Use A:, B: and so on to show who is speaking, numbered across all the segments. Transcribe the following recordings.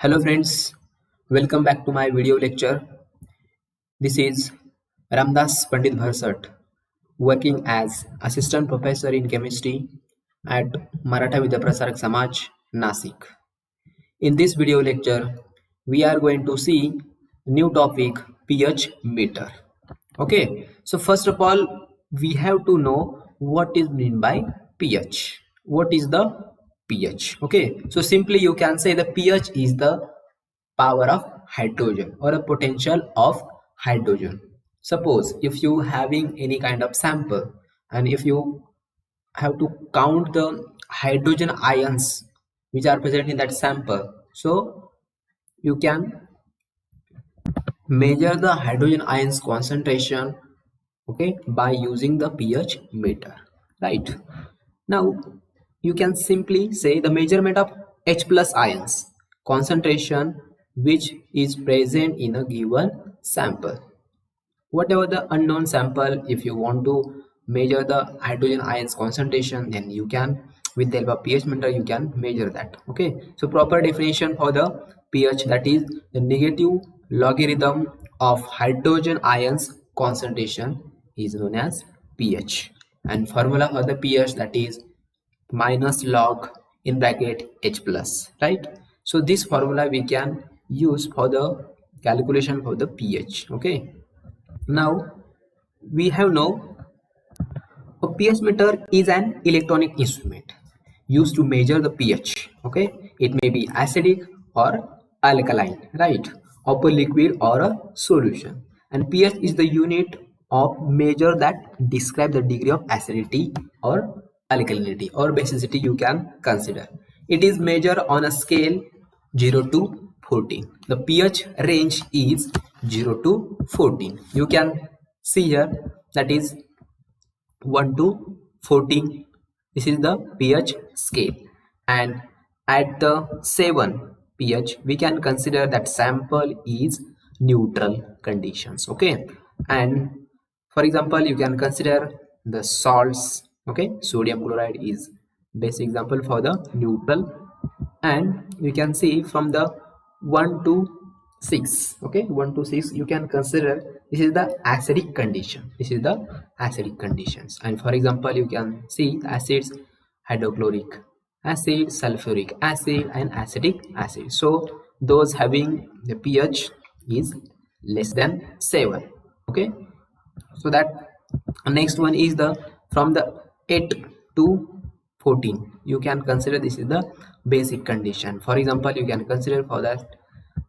A: Hello friends, welcome back to my video lecture. This is Ramdas Pandit Bharsat, working as assistant professor in chemistry at Maratha Vidyaprasarak Samaj, Nasik. In this video lecture, we are going to see new topic pH meter. Okay, so first of all, we have to know what is meant by pH. What is the pH? Okay, so simply you can say the pH is the power of hydrogen or a potential of hydrogen. Suppose if you having any kind of sample and if you have to count the hydrogen ions which are present in that sample, so you can measure the hydrogen ions concentration, okay, by using the pH meter, right? Now you can simply say the measurement of H plus ions concentration which is present in a given sample. Whatever the unknown sample, if you want to measure the hydrogen ions concentration, then you can, with the help of pH meter, you can measure that. Okay, so proper definition for the pH, that is the negative logarithm of hydrogen ions concentration is known as pH, and formula for the pH, that is minus log in bracket H plus, right? So this formula we can use for the calculation for the pH. Okay, now we have know a pH meter is an electronic instrument used to measure the pH. Okay, it may be acidic or alkaline, right, of a liquid or a solution, and pH is the unit of measure that describe the degree of acidity or alkalinity or basicity you can consider. It is measured on a scale 0 to 14. The pH range is 0 to 14. You can see here, that is 1 to 14. This is the pH scale, and at the 7 pH we can consider that sample is neutral conditions. Okay, and for example you can consider the salts. Okay, sodium chloride is best example for the neutral, and you can see from the 1 to 6. Okay, 1 to 6 you can consider this is the acidic condition. This is the acidic conditions, and for example you can see acids: hydrochloric acid, sulfuric acid, and acetic acid. So those having the pH is less than 7. Okay, so that next one is the from the 8 to 14 you can consider this is the basic condition. For example you can consider for that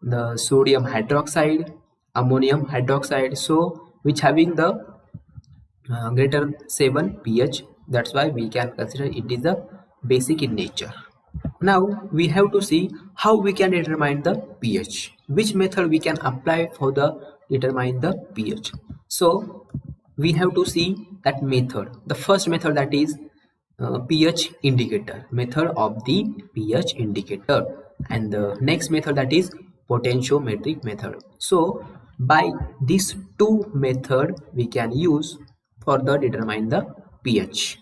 A: the sodium hydroxide, ammonium hydroxide, so which having the greater 7 pH, that's why we can consider it is the basic in nature. Now we have to see how we can determine the pH, which method we can apply for the determine the pH. So we have to see that method. The first method, that is pH indicator, method of the pH indicator, and the next method, that is potentiometric method. So by these two method we can use for the determine the pH.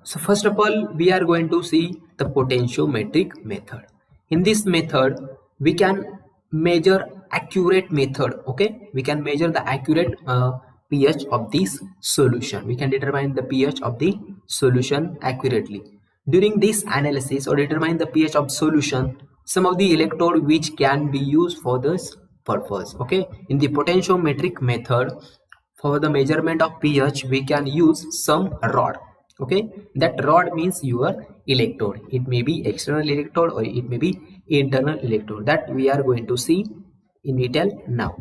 A: So first of all, we are going to see the potentiometric method. In this method, we can measure accurate method. Okay, we can measure the accurate pH of this solution. We can determine the pH of the solution accurately. During this analysis or determine the pH of solution, some of the electrode which can be used for this purpose. Okay, in the potentiometric method, for the measurement of pH we can use some rod. Okay, that rod means your electrode. It may be external electrode or it may be internal electrode, that we are going to see in detail now.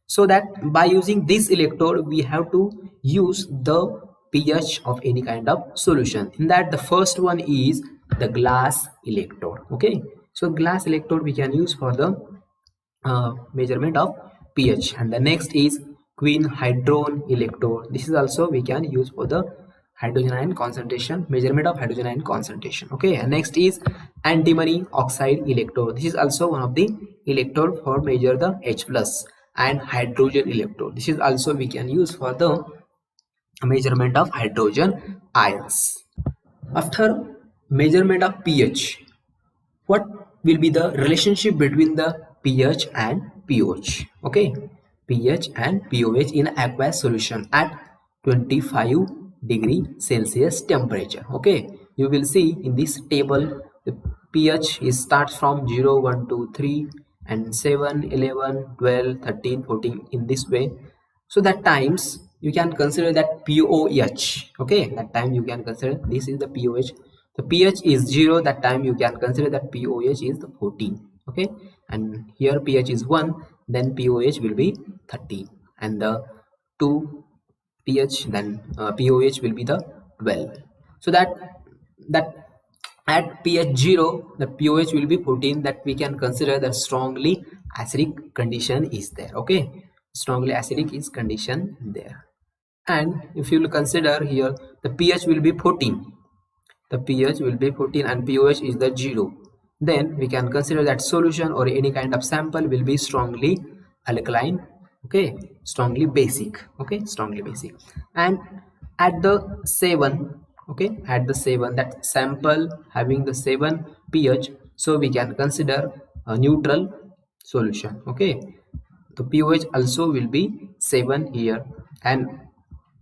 A: So that by using this electrode we have to use the pH of any kind of solution. In that, the first one is the glass electrode. Okay, so glass electrode we can use for the measurement of pH, and the next is quinhydrone electrode. This is also we can use for the hydrogen ion concentration, measurement of hydrogen ion concentration. Okay, and next is antimony oxide electrode. This is also one of the electrode for measure the H plus, and hydrogen electrode. This is also we can use for the measurement of hydrogen ions. After measurement of pH, what will be the relationship between the pH and pOH. Okay, pH and pOH in aqueous solution at 25 degrees Celsius temperature. Okay, you will see in this table the pH is starts from 0, 1, 2, 3 and 7, 11, 12, 13, 14 in this way. So that times you can consider that POH. Okay, that time you can consider this is the POH. The pH is 0, that time you can consider that POH is the 14. Okay, and here pH is 1, then POH will be 13, and the 2 pH, then POH will be the 12. So that at pH 0 the POH will be 14, that we can consider the strongly acidic condition is there. Okay, strongly acidic is condition there. And if you will consider here the pH will be 14, the pH will be 14 and pOH is the 0, then we can consider that solution or any kind of sample will be strongly alkaline. Okay, strongly basic. Okay, strongly basic. And at the 7, okay, at the 7, that sample having the 7 pH, so we can consider a neutral solution. Okay, the pOH also will be 7 here, and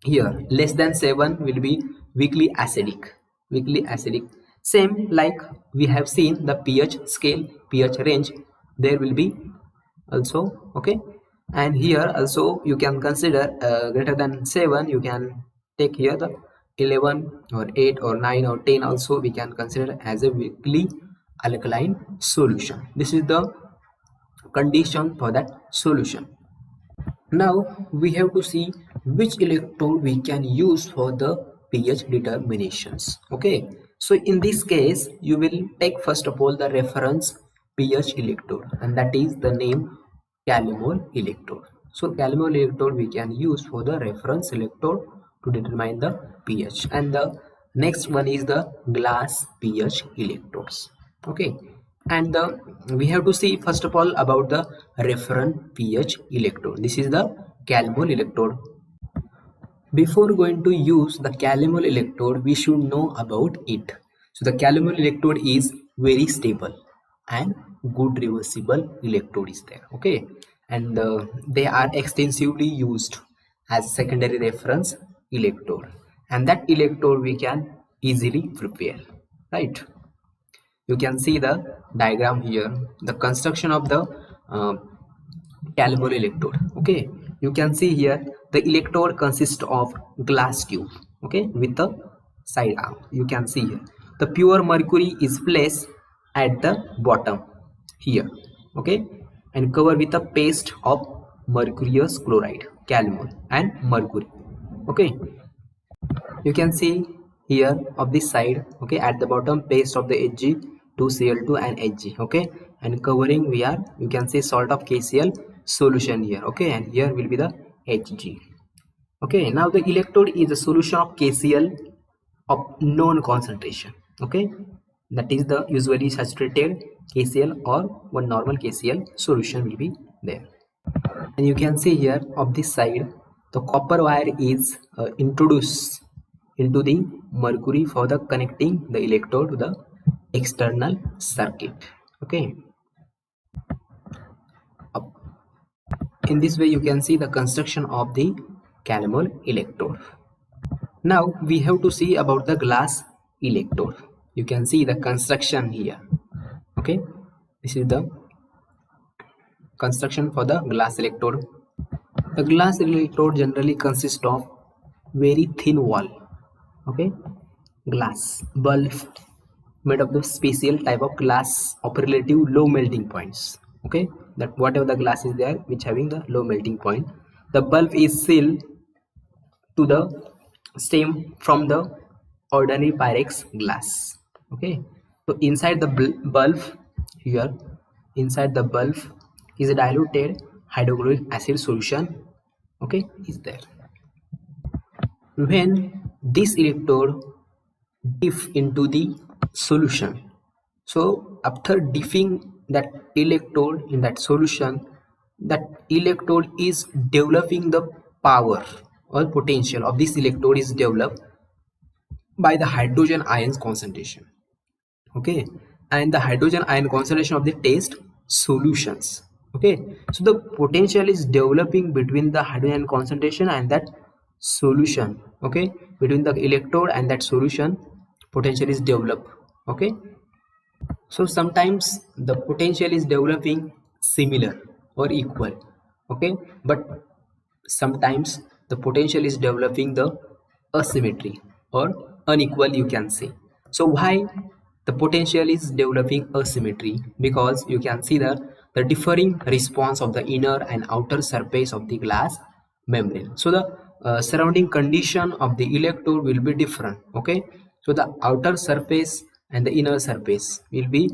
A: here less than 7 will be weakly acidic. Weakly acidic, same like we have seen the pH scale, pH range, there will be also. Okay, and here also you can consider greater than 7, you can take here the 11 or 8 or 9 or 10 also we can consider as a weakly alkaline solution. This is the condition for that solution. Now we have to see which electrode we can use for the pH determinations. Okay, so in this case you will take first of all the reference pH electrode, and that is the name Calmol electrode. So Calmol electrode we can use for the reference electrode to determine the pH, and the next one is the glass pH electrodes. Okay, and we have to see first of all about the reference pH electrode. This is the Calmol electrode. Before going to use the Calmol electrode, we should know about it. So the Calmol electrode is very stable and good reversible electrode is there. Okay, and they are extensively used as secondary reference electrode, and that electrode we can easily prepare, right? You can see the diagram here, the construction of the uh, Calmol electrode. Okay, you can see here the electrode consists of glass tube, okay, with the side arm. You can see here the pure mercury is placed at the bottom here. Okay, and covered with a paste of mercurious chloride, Calmol and mercury. Okay, you can see here of this side. Okay, at the bottom paste of the Hg, 2Cl2 and Hg. Okay, and covering we are, you can see salt of KCl solution here. Okay, and here will be the Hg. Okay, now the electrode is a solution of KCl of known concentration. Okay, that is the usually saturated KCl or one normal KCl solution will be there. And you can see here of this side the copper wire is introduced into the mercury for the connecting the electrode to the external circuit. Okay, in this way you can see the construction of the Calmol electrode. Now we have to see about the glass electrode. You can see the construction here. Okay, this is the construction for the glass electrode. The glass electrode generally consists of very thin wall. Okay, glass bulb made of the special type of glass of relative low melting points. Okay, that whatever the glass is there which having the low melting point, the bulb is sealed to the stem from the ordinary Pyrex glass. Okay, so inside the bulb here, inside the bulb is a diluted hydrochloric acid solution. Okay, is there. When this electrode dip into the solution, so after dipping that electrode in that solution, that electrode is developing the power or potential of this electrode is developed by the hydrogen ions concentration. Okay, and the hydrogen ion concentration of the test solutions. Okay, so the potential is developing between the hydrogen concentration and that solution. Okay, between the electrode and that solution, potential is developed. Okay, so sometimes the potential is developing similar or equal. Okay, but sometimes the potential is developing the asymmetry or unequal, you can say. So why the potential is developing asymmetry? Because you can see the differing response of the inner and outer surface of the glass membrane. So the surrounding condition of the electrode will be different. Okay, so the outer surface and the inner surface will be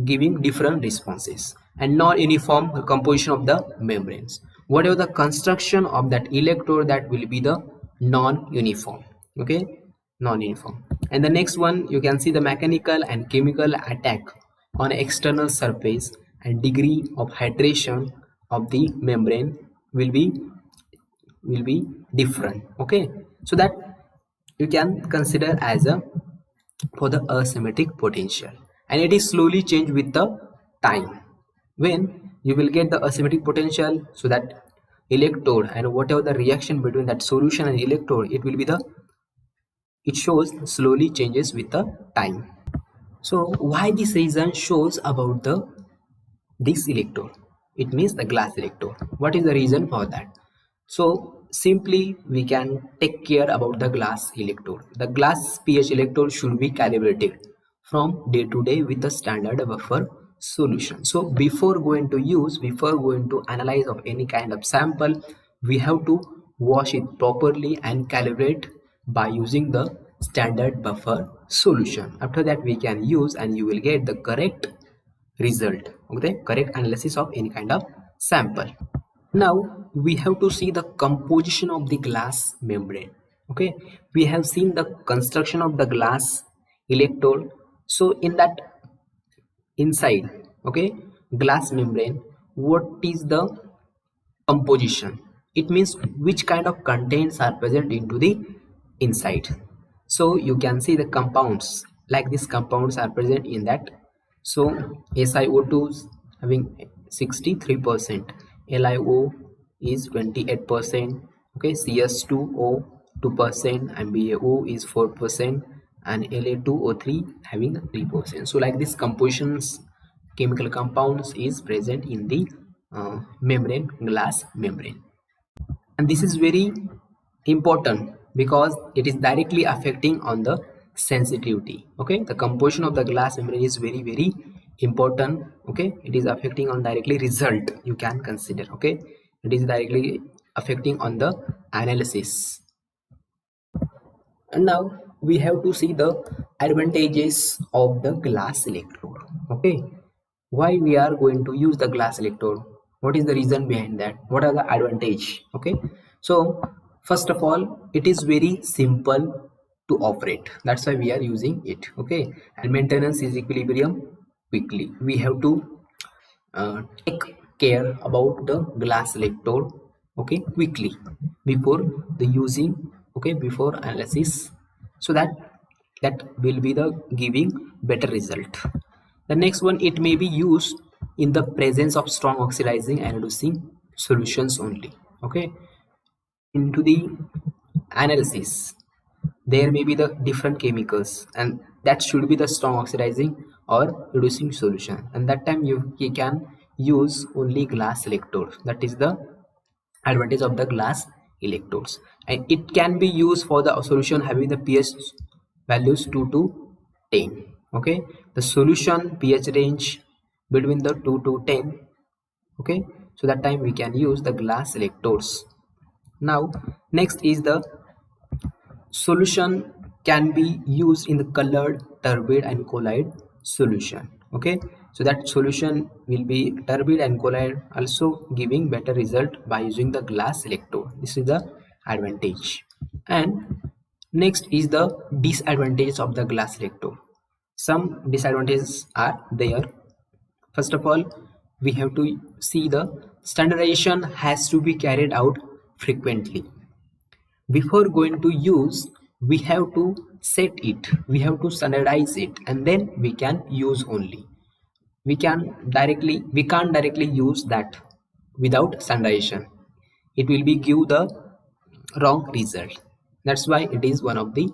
A: giving different responses, and non-uniform composition of the membranes. Whatever the construction of that electrode, that will be the non-uniform. Okay, non-uniform. And the next one, you can see the mechanical and chemical attack on external surface and degree of hydration of the membrane will be different. Okay, so that you can consider as a for the asymmetric potential, and it is slowly change with the time. When you will get the asymmetric potential, so that electrode and whatever the reaction between that solution and electrode, it will be the, it shows slowly changes with the time. So why this reason shows about the this electrode, it means the glass electrode. What is the reason for that? So simply we can take care about the glass electrode. The glass pH electrode should be calibrated from day to day with the standard buffer solution. So before going to analyze of any kind of sample, we have to wash it properly and calibrate by using the standard buffer solution. After that we can use, and you will get the correct result. Okay, correct analysis of any kind of sample. Now we have to see the composition of the glass membrane. Okay, we have seen the construction of the glass electrode. So in that inside, okay, glass membrane, what is the composition? It means which kind of contents are present into the inside. So you can see the compounds, like these compounds are present in that. So SiO2 is having 63%, LiO is 28%, okay, CS2O 2%, and BaO is 4%, and La2O3 having 3%. So like this compositions, chemical compounds is present in the membrane, glass membrane. And this is very important because it is directly affecting on the sensitivity. Okay, the composition of the glass membrane is very important. Okay, it is affecting on directly result, you can consider. Okay, it is directly affecting on the analysis. And now we have to see the advantages of the glass electrode. Okay, why we are going to use the glass electrode, what is the reason behind that, what are the advantage? Okay, so first of all, it is very simple to operate, that's why we are using it. Okay, and maintenance is equilibrium quickly. We have to take care about the glass electrode, okay, quickly before the using, okay, before analysis, so that will be the giving better result. The next one, it may be used in the presence of strong oxidizing and reducing solutions only. Okay, into the analysis there may be the different chemicals, and that should be the strong oxidizing or reducing solution, and that time you can use only glass electrodes. That is the advantage of the glass electrodes, and it can be used for the solution having the pH values 2 to 10. Okay, the solution pH range between the 2 to 10. Okay, so that time we can use the glass electrodes. Now next is the solution can be used in the colored, turbid and colloid solution. Okay, so that solution will be turbid and colloid, also giving better result by using the glass electrode. This is the advantage. And next is the disadvantage of the glass electrode. Some disadvantages are there. First of all, we have to see the standardization has to be carried out frequently. Before going to use, we have to set it, we have to standardize it, and then we can use only. We can't directly use that without standardization. It will be give the wrong result. That's why it is one of the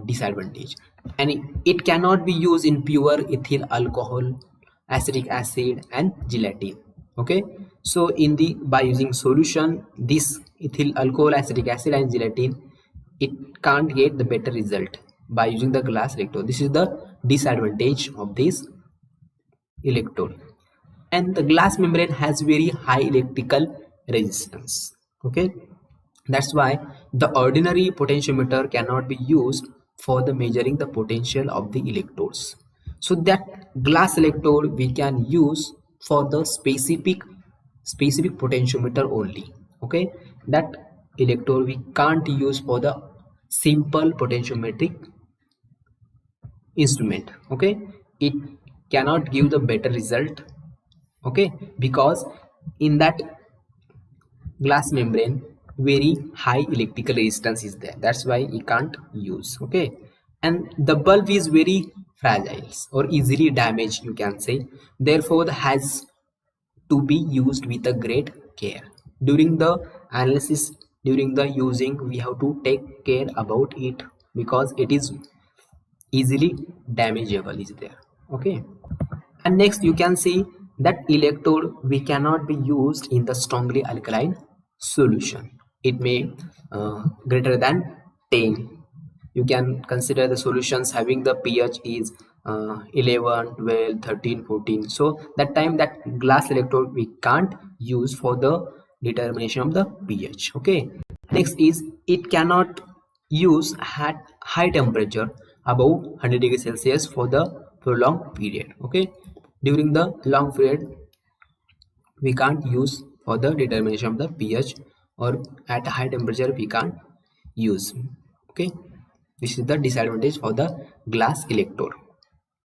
A: disadvantage. And it cannot be used in pure ethyl alcohol, acetic acid, and gelatin. Okay, so in the by using solution this ethyl alcohol, acetic acid, and gelatin, it can't get the better result by using the glass electrode. This is the disadvantage of this electrode. And the glass membrane has very high electrical resistance. Okay, that's why the ordinary potentiometer cannot be used for the measuring the potential of the electrodes. So that glass electrode we can use for the specific potentiometer only. Okay, that electrode we can't use for the simple potentiometric instrument. Okay, it cannot give the better result. Okay, because in that glass membrane very high electrical resistance is there, that's why you can't use. Okay, and the bulb is very fragile or easily damaged, you can say, therefore it has to be used with a great care. During the analysis, during the using, we have to take care about it because it is easily damageable is there. Okay, and next you can see that electrode we cannot be used in the strongly alkaline solution. It may greater than 10. You can consider the solutions having the pH is 11, 12, 13, 14. So that time that glass electrode we can't use for the determination of the pH. Okay, next is it cannot use at high temperature above 100 degrees Celsius for the prolonged period. Okay, during the long period we can't use for the determination of the pH, or at a high temperature we can't use. Okay, this is the disadvantage for the glass electrode.